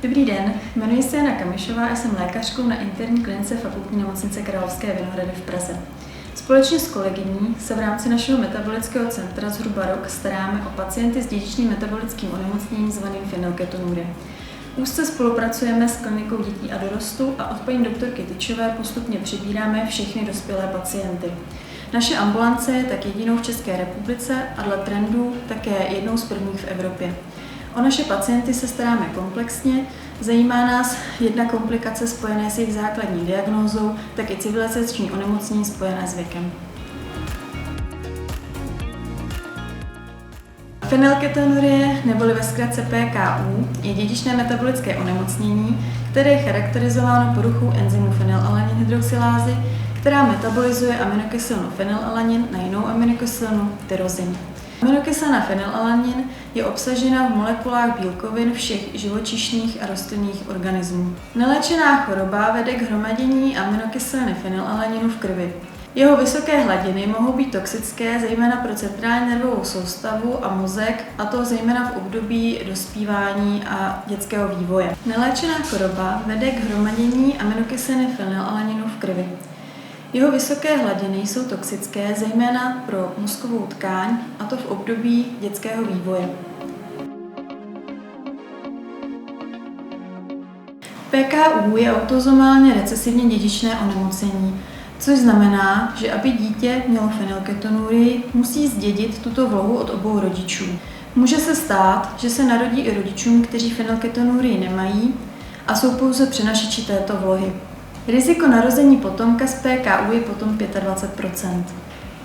Dobrý den, jmenuji se Jana Kamišová a jsem lékařkou na interní klinice Fakultní nemocnice Královské Vinohrady v Praze. Společně s kolegyní se v rámci našeho metabolického centra zhruba rok staráme o pacienty s dědičným metabolickým onemocněním zvaným fenylketonurie. Úzce spolupracujeme s klinikou dětí a dorostu a od paní doktorky Tyčové postupně přibíráme všechny dospělé pacienty. Naše ambulance je tak jedinou v České republice a dle trendů také jednou z prvních v Evropě. O naše pacienty se staráme komplexně, zajímá nás jedna komplikace spojené s jejich základní diagnózou, tak i civilizační onemocnění spojené s věkem. Fenylketonurie, neboli ve zkratce PKU, je dědičné metabolické onemocnění, které je charakterizováno poruchou enzymu fenylalanin hydroxylázy, která metabolizuje aminokyselinu fenylalanin na jinou aminokyselinu tyrozin. Aminokyselina fenylalanin je obsažena v molekulách bílkovin všech živočišných a rostlinných organismů. Neléčená choroba vede k hromadění aminokyseliny fenylalaninu v krvi. Jeho vysoké hladiny mohou být toxické zejména pro centrální nervovou soustavu a mozek, a to zejména v období dospívání a dětského vývoje. Neléčená choroba vede k hromadění aminokyseliny fenylalaninu v krvi. Jeho vysoké hladiny jsou toxické zejména pro mozkovou tkáň, a to v období dětského vývoje. PKU je autozomálně recesivně dědičné onemocnění, což znamená, že aby dítě mělo fenylketonurii, musí zdědit tuto vlohu od obou rodičů. Může se stát, že se narodí i rodičům, kteří fenylketonurii nemají a jsou pouze přenašeči této vlohy. Riziko narození potomka s PKU je potom 25%.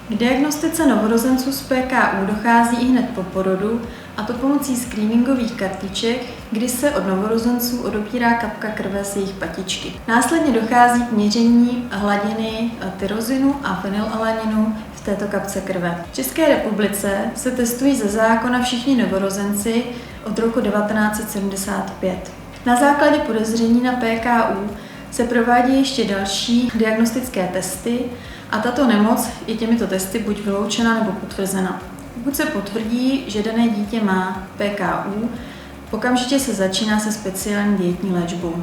K diagnostice novorozenců s PKU dochází i hned po porodu, a to pomocí screeningových kartiček, kdy se od novorozenců odebírá kapka krve z jejich patičky. Následně dochází k měření hladiny tyrozinu a fenylalaninu v této kapce krve. V České republice se testují ze zákona všichni novorozenci od roku 1975. Na základě podezření na PKU se provádí ještě další diagnostické testy a tato nemoc je těmito testy buď vyloučena nebo potvrzena. Pokud se potvrdí, že dané dítě má PKU, okamžitě se začíná se speciální dietní léčbou.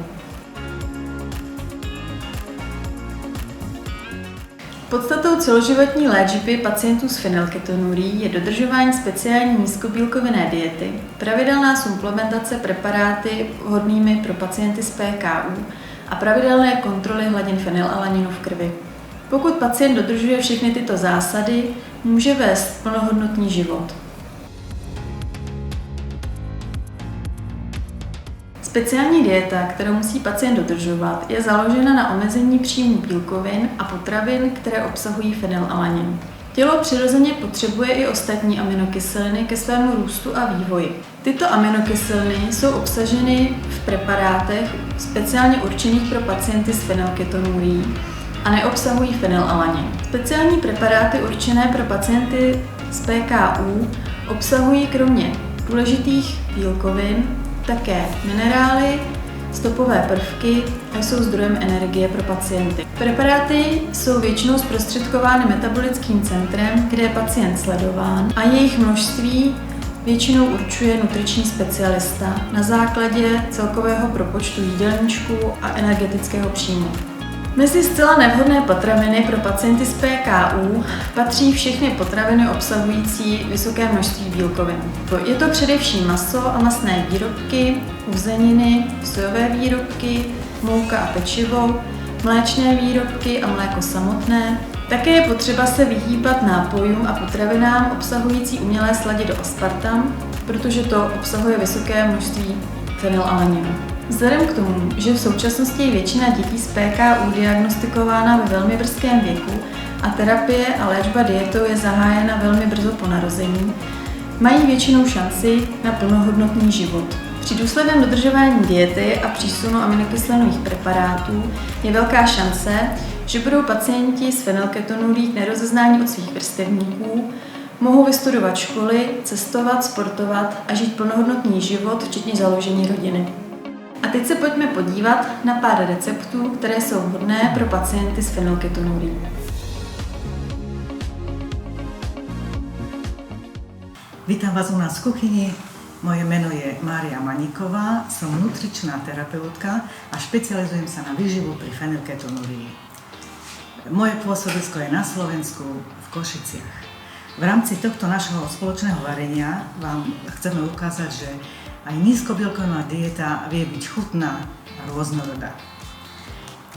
Podstatou celoživotní léčby pacientů s fenylketonurií je dodržování speciální nízkobílkovinné diety, pravidelná suplementace preparáty vhodnými pro pacienty s PKU a pravidelné kontroly hladin fenylalaninu v krvi. Pokud pacient dodržuje všechny tyto zásady, může vést plnohodnotný život. Speciální dieta, kterou musí pacient dodržovat, je založena na omezení příjmu bílkovin a potravin, které obsahují fenylalanin. Tělo přirozeně potřebuje i ostatní aminokyseliny ke svému růstu a vývoji. Tyto aminokyseliny jsou obsaženy v preparátech speciálně určených pro pacienty s fenylketonurií a neobsahují fenylalanin. Speciální preparáty určené pro pacienty s PKU obsahují kromě důležitých bílkovin také minerály, stopové prvky a jsou zdrojem energie pro pacienty. Preparáty jsou většinou zprostředkovány metabolickým centrem, kde je pacient sledován, a jejich množství většinou určuje nutriční specialista na základě celkového propočtu jídelníčku a energetického příjmu. Mezi zcela nevhodné potraviny pro pacienty s PKU patří všechny potraviny obsahující vysoké množství bílkovin. Je to především maso a masné výrobky, uzeniny, sojové výrobky, mouka a pečivo, mléčné výrobky a mléko samotné. Také je potřeba se vyhýbat nápojům a potravinám obsahující umělé sladido aspartam, protože to obsahuje vysoké množství fenylalaninu. Vzhledem k tomu, že v současnosti je většina dětí s PKU diagnostikována ve velmi brzkém věku a terapie a léčba dietou je zahájena velmi brzo po narození, mají většinou šanci na plnohodnotný život. Při důsledném dodržování diety a přísunu aminokyselinových preparátů je velká šance, že budou pacienti s fenylketonurií k nerozeznání od svých vrstevníků, mohou vystudovat školy, cestovat, sportovat a žít plnohodnotný život, včetně založení rodiny. A teď se pojďme podívat na pár receptů, které jsou vhodné pro pacienty s fenylketonurií. Vítám vás u nás v kuchyni. Moje meno je Mária Maníková, som nutričná terapeutka a špecializujem sa na výživu pri fenylketonúrii. Moje pôsobisko je na Slovensku v Košiciach. V rámci tohto našho spoločného varenia vám chceme ukázať, že aj nízkobielkovinová dieta vie byť chutná a rôznorodá.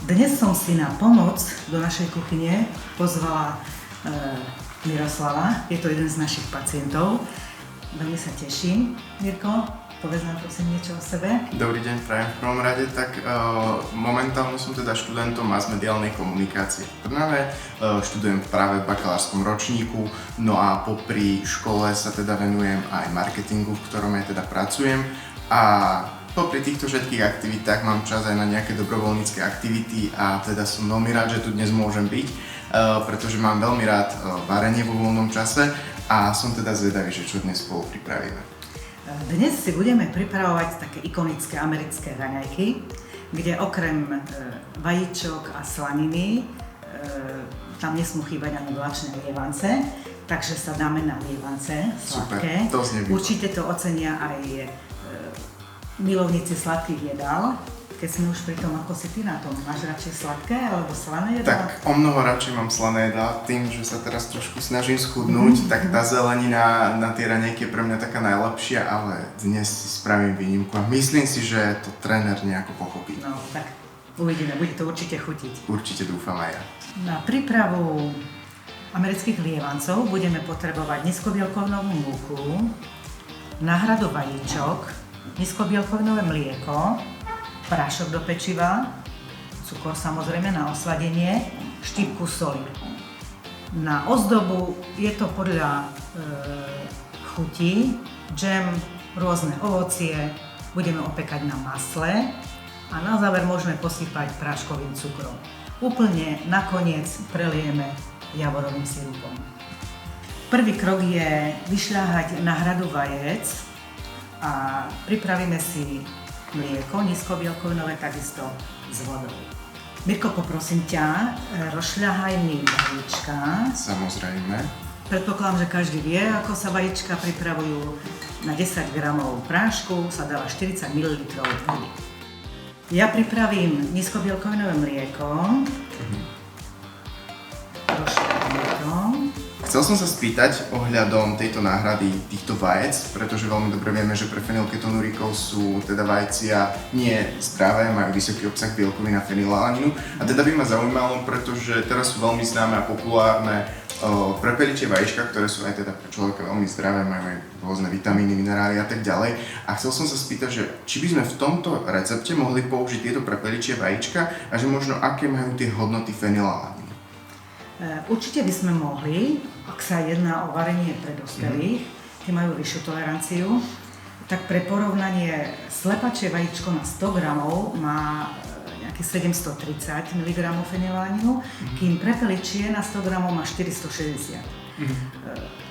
Dnes som si na pomoc do našej kuchyne pozvala Miroslava, je to jeden z našich pacientov. Veľmi sa teším. Mirko, povedz nám prosím niečo o sebe. Dobrý deň, prajem v prvom rade. Momentálne som teda študentom masmediálnej komunikácie v Trnave. Študujem práve v bakalárskom ročníku, no a popri škole sa teda venujem aj marketingu, v ktorom ja teda pracujem. A popri týchto všetkých aktivitách mám čas aj na nejaké dobrovoľnícke aktivity a teda som veľmi rád, že tu dnes môžem byť, pretože mám veľmi rád varenie vo voľnom čase a som teda zvedavý, že čo dnes spolu pripravíme. Dnes si budeme pripravovať také ikonické americké raňajky, kde okrem vajíčok a slaniny tam nesmú chýbať ani vláčne lievance, takže sa dáme na lievance sladké. Super, to znie výborné. Určite to ocenia aj milovníci sladkých jedál. Keď sme už pri tom, ako si ty na tom, máš radšej sladké alebo slané jedá? Tak o mnoho radšej mám slané jedá, tým, že sa teraz trošku snažím schudnúť, tak tá zelenina na tie raňajky je pre mňa taká najlepšia, ale dnes si spravím výnimku a myslím si, že to tréner nejako pochopí. No, tak uvidíme, bude to určite chutiť. Určite dúfam aj ja. Na prípravu amerických lievancov budeme potrebovať nízkobielkovinovú múku, náhradu vajíčok, nízkobielkovinové mlieko, prášok do pečiva, cukor samozrejme na osladenie, štipku soli. Na ozdobu je to podľa chutí, džem, rôzne ovocie, budeme opekať na masle a na záver môžeme posypať práškovým cukrom. Úplne nakoniec prelieme javorovým sirupom. Prvý krok je vyšľahať náhradu vajec a pripravíme si mlieko, nízkobielkovinové, takisto s vodou. Mirko, poprosím ťa, rozšľahaj mi vajíčka. Samozrejme. Predpokladám, že každý vie, ako sa vajíčka pripravujú. Na 10 gramov prášku sa dáva 40 ml vody. Ja pripravím nízkobielkovinové mlieko. Rozšľahnem to. Chcel som sa spýtať ohľadom tejto náhrady týchto vajec, pretože veľmi dobre vieme, že pre fenylketonurikov sú teda vajcia nie zdravé, majú vysoký obsah bielkovín a fenylalaninu. A teda by ma zaujímalo, pretože teraz sú veľmi známe a populárne prepeličie vajíčka, ktoré sú aj teda pre človeka veľmi zdravé, majú aj rôzne vitamíny, minerály a tak ďalej. A chcel som sa spýtať, že či by sme v tomto recepte mohli použiť tieto prepeličie vajíčka a že možno aké majú tie hodnoty fenylalaninu. Určite by sme mohli, ak sa jedná o varenie pre dospelých, tí majú vyššiu toleranciu, tak pre porovnanie slepačie vajíčko na 100 gramov má nejakých 730 mg fenylalaninu, kým prepeličie na 100 gramov má 460.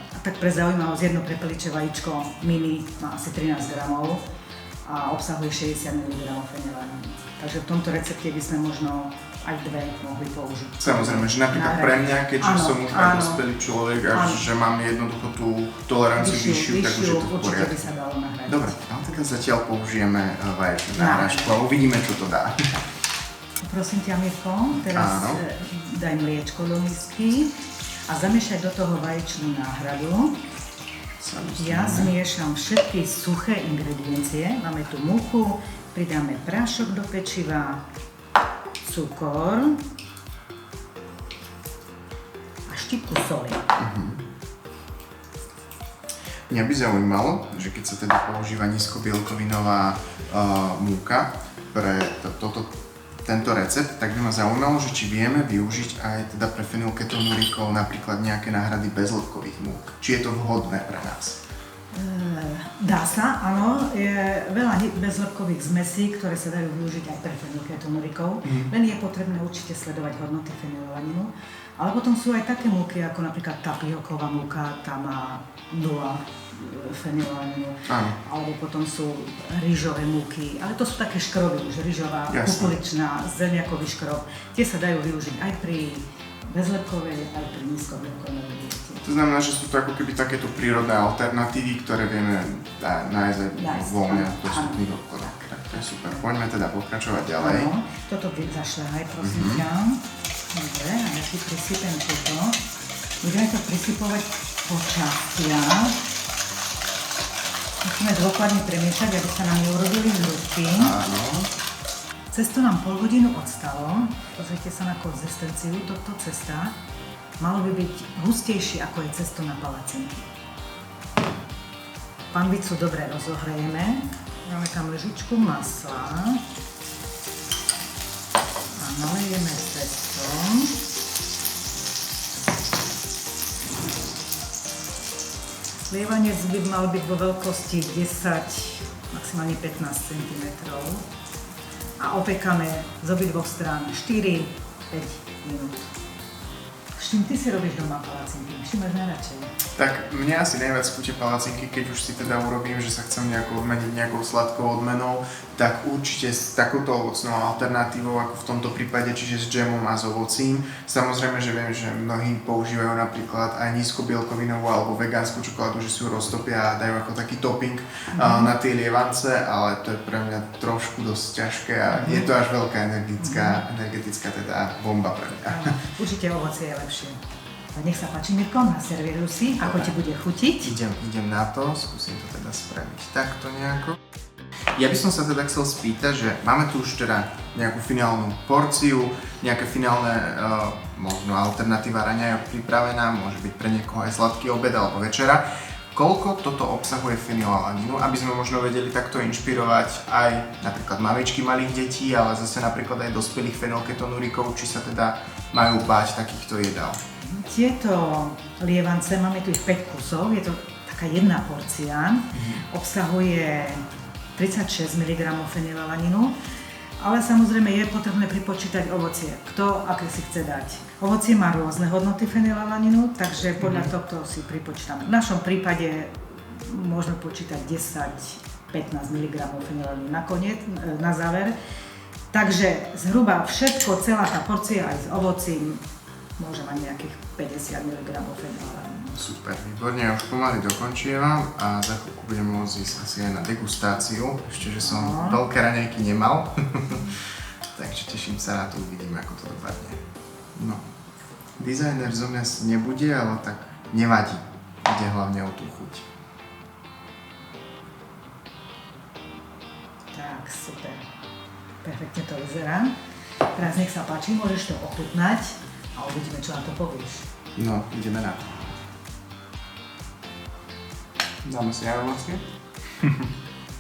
A tak pre zaujímavosť, jedno prepeličie vajíčko mini má asi 13 gramov a obsahuje 60 mg fenylalaninu. Takže v tomto recepte by sme možno aj dve mohli použiť. Samozrejme, že napríklad pre mňa, keďže som už aj dospelý človek a že mám jednoducho tú toleranciu vyššiu, tak už je to v poriadku. Určite by sa dalo nahradiť. Dobre, ale teda zatiaľ použijeme vaječnú náhražku a uvidíme, čo to dá. Prosím ťa, Mirko, teraz daj mliečko do misky a zamiešaj do toho vaječnú náhradu. Ja zmiešam všetky suché ingrediencie. Máme tu múku, pridáme prášok do pečiva, cukor a štipku soli. Mňa by zaujímalo, že keď sa teda používa nízkobielkovinová múka pre tento recept, tak by ma zaujímalo, že či vieme využiť aj teda pre fenylketonurikov napríklad nejaké náhrady bezlepkových múk. Či je to vhodné pre nás? Dá sa, áno. Je veľa bezlepkových zmesí, ktoré sa dajú využiť aj pre fenylketonurikov. Len je potrebné určite sledovať hodnoty fenylalaninu. Ale potom sú aj také múky, ako napríklad tapioková múka, tá má 0 fenylalaninu. Alebo potom sú rýžové múky, ale to sú také škroby, už rýžová, kukuličná, zemiakový škrob. Tie sa dajú využiť aj pri bezlepkovej aj pri nízkobielkovinovej diete. To znamená, že sú to ako keby takéto prírodné alternatívy, ktoré vieme nájsť aj voľne dostupných obchodoch. Tak to je super. Poďme teda pokračovať ďalej. No, toto zašľahaj, prosím ťa. Dobre, a ja si prisypem toto. Budeme to prisypovať po častiach. Musíme dôkladne premiešať, aby sa nám neurobili zrúbky. Áno. Cesto nám pol hodinu odstalo. Pozrite sa na konzistenciu tohto cesta. Malo by byť hustejšie, ako je cesto na palacinky. Panvicu dobre rozohrejeme. Dáme tam lyžičku masla. A nalejeme cesto. Slievaniec by mal byť vo veľkosti 10, maximálne 15 cm. A opekáme z obidvoch strán 4-5 minút. S čím ty si robíš doma palacinky? S čím máš najradšej? Tak mne asi najviac chutia palacinky, keď už si teda urobím, že sa chcem nejako odmeniť nejakou sladkou odmenou, tak určite s takouto ovocnou alternatívou, ako v tomto prípade, čiže s džemom a s ovocím. Samozrejme, že viem, že mnohí používajú napríklad aj nízkobielkovinovú alebo vegánsku čokoládu, že si ju roztopia a dajú ako taký topping na tie lievance, ale to je pre mňa trošku dosť ťažké a je to až veľká energetická teda bomba pre mňa. Určite ovocie je lepšie. Nech sa páči, Mirko, naservíruj si, ako ti bude chutiť. Idem na to, skúsim to teda spraviť takto nejako. Ja by som sa teda chcel spýtať, že máme tu už teda nejakú finálnu porciu, nejaké finálne možno alternatíva raňajok pripravená, môže byť pre niekoho aj sladký obed alebo večera. Koľko toto obsahuje fenylalaninu, aby sme možno vedeli takto inšpirovať aj napríklad mamičky malých detí, ale zase napríklad aj dospelých fenylketonuríkov, či sa teda majú báť takýchto jedál. Tieto lievance, máme tu ich 5 kusov, je to taká jedna porcia, obsahuje 36 mg fenylalaninu, ale samozrejme je potrebné pripočítať ovocie, kto aké si chce dať. Ovocie má rôzne hodnoty fenylalaninu, takže podľa tohto si pripočítame. V našom prípade môžeme počítať 10-15 mg fenylalaninu na záver. Takže zhruba všetko, celá tá porcia aj s ovocím môže mať nejakých 50 mg fenylalaninu. Super, výborne, ja už pomaly dokončievam a za chvíľku budem môcť ísť asi aj na degustáciu, ešte že som veľké raňajky nemal, takže teším sa na to, uvidíme ako to dopadne. No, dizajner zo mňa nebude, ale tak nevadí, ide hlavne o tú chuť. Tak, super, perfektne to vyzerá. Teraz nech sa páči, môžeš to ochutnať a uvidíme, čo na to povieš. No, ideme na to. Dáme si aj ovocie.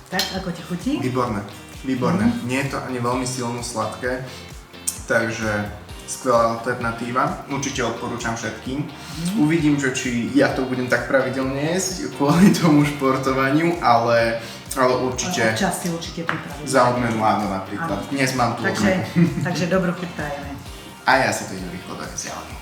Tak, ako ti chutí? Výborné. Nie je to ani veľmi silno sladké, takže skvelá alternatíva. Určite odporúčam všetkým. Uvidím, že či ja to budem tak pravidelne jesť kvôli tomu športovaniu, ale určite... Čas si určite pripraviť. Za odmenu áno napríklad. Dnes mám tú odmenu. Takže dobrú chuť prajeme. A ja si to idem rýchlo dojsť ďalej.